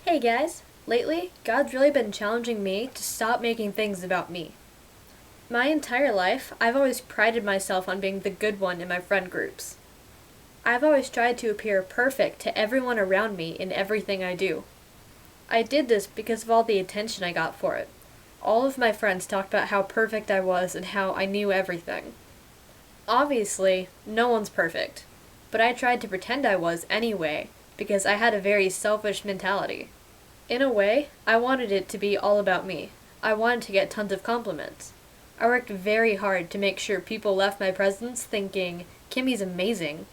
Hey guys! Lately, God's really been challenging me to stop making things about me. My entire life, I've always prided myself on being the good one in my friend groups. I've always tried to appear perfect to everyone around me in everything I do. I did this because of all the attention I got for it. All of my friends talked about how perfect I was and how I knew everything. Obviously, no one's perfect, but I tried to pretend I was anyway, because I had a very selfish mentality. In a way, I wanted it to be all about me. I wanted to get tons of compliments. I worked very hard to make sure people left my presence thinking, Kimmy's amazing.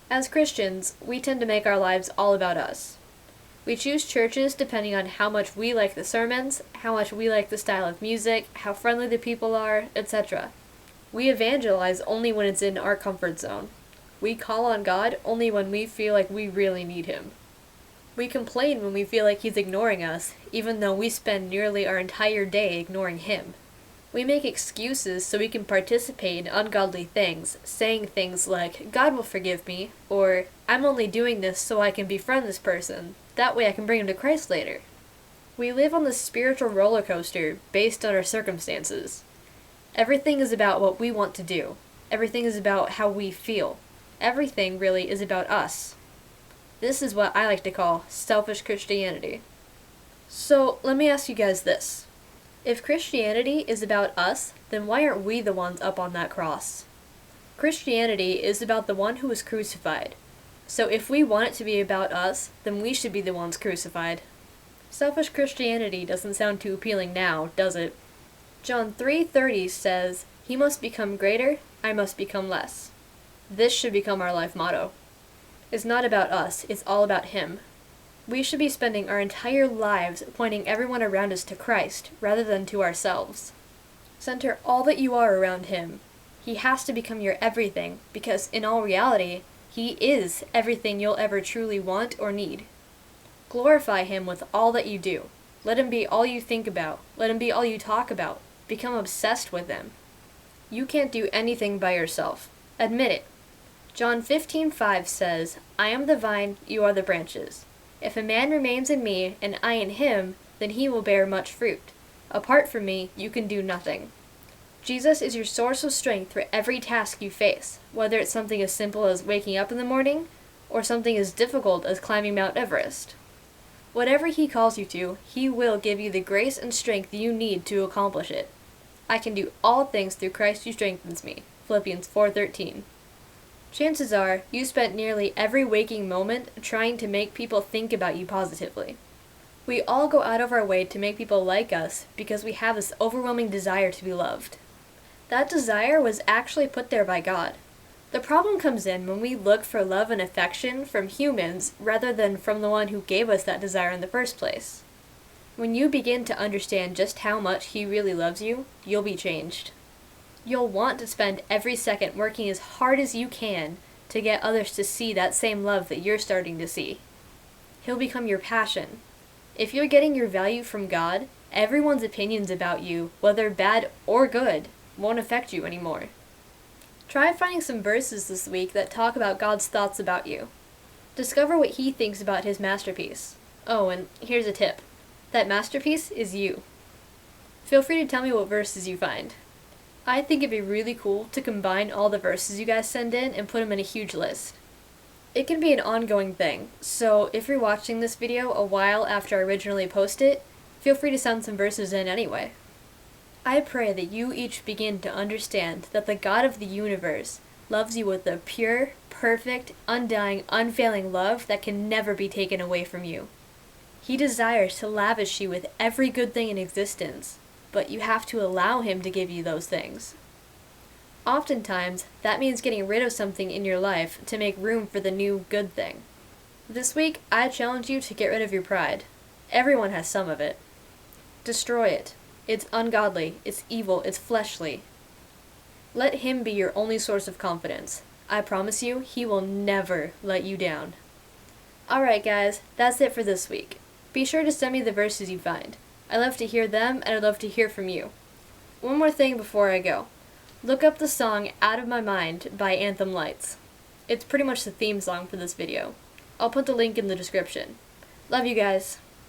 As Christians, we tend to make our lives all about us. We choose churches depending on how much we like the sermons, how much we like the style of music, how friendly the people are, etc. We evangelize only when it's in our comfort zone. We call on God only when we feel like we really need Him. We complain when we feel like He's ignoring us, even though we spend nearly our entire day ignoring Him. We make excuses so we can participate in ungodly things, saying things like, God will forgive me, or, I'm only doing this so I can befriend this person, that way I can bring him to Christ later. We live on this spiritual roller coaster based on our circumstances. Everything is about what we want to do. Everything is about how we feel. Everything really is about us. This is what I like to call selfish Christianity. So, let me ask you guys this. If Christianity is about us, then why aren't we the ones up on that cross? Christianity is about the one who was crucified. So if we want it to be about us, then we should be the ones crucified. Selfish Christianity doesn't sound too appealing now, does it? John 3:30 says, He must become greater, I must become less. This should become our life motto. It's not about us, it's all about Him. We should be spending our entire lives pointing everyone around us to Christ, rather than to ourselves. Center all that you are around Him. He has to become your everything, because in all reality, He is everything you'll ever truly want or need. Glorify Him with all that you do. Let Him be all you think about. Let Him be all you talk about. Become obsessed with Him. You can't do anything by yourself. Admit it. John 15:5 says, I am the vine, you are the branches. If a man remains in me, and I in him, then he will bear much fruit. Apart from me, you can do nothing. Jesus is your source of strength for every task you face, whether it's something as simple as waking up in the morning, or something as difficult as climbing Mount Everest. Whatever He calls you to, He will give you the grace and strength you need to accomplish it. I can do all things through Christ who strengthens me. Philippians 4:13. Chances are, you spent nearly every waking moment trying to make people think about you positively. We all go out of our way to make people like us because we have this overwhelming desire to be loved. That desire was actually put there by God. The problem comes in when we look for love and affection from humans rather than from the one who gave us that desire in the first place. When you begin to understand just how much He really loves you, you'll be changed. You'll want to spend every second working as hard as you can to get others to see that same love that you're starting to see. He'll become your passion. If you're getting your value from God, everyone's opinions about you, whether bad or good, won't affect you anymore. Try finding some verses this week that talk about God's thoughts about you. Discover what He thinks about His masterpiece. Oh, and here's a tip. That masterpiece is you. Feel free to tell me what verses you find. I think it'd be really cool to combine all the verses you guys send in and put them in a huge list. It can be an ongoing thing, so if you're watching this video a while after I originally post it, feel free to send some verses in anyway. I pray that you each begin to understand that the God of the universe loves you with a pure, perfect, undying, unfailing love that can never be taken away from you. He desires to lavish you with every good thing in existence, but you have to allow Him to give you those things. Oftentimes, that means getting rid of something in your life to make room for the new good thing. This week, I challenge you to get rid of your pride. Everyone has some of it. Destroy it. It's ungodly, it's evil, it's fleshly. Let Him be your only source of confidence. I promise you, He will never let you down. Alright guys, that's it for this week. Be sure to send me the verses you find. I love to hear them, and I'd love to hear from you. One more thing before I go. Look up the song Out of My Mind by Anthem Lights. It's pretty much the theme song for this video. I'll put the link in the description. Love you guys.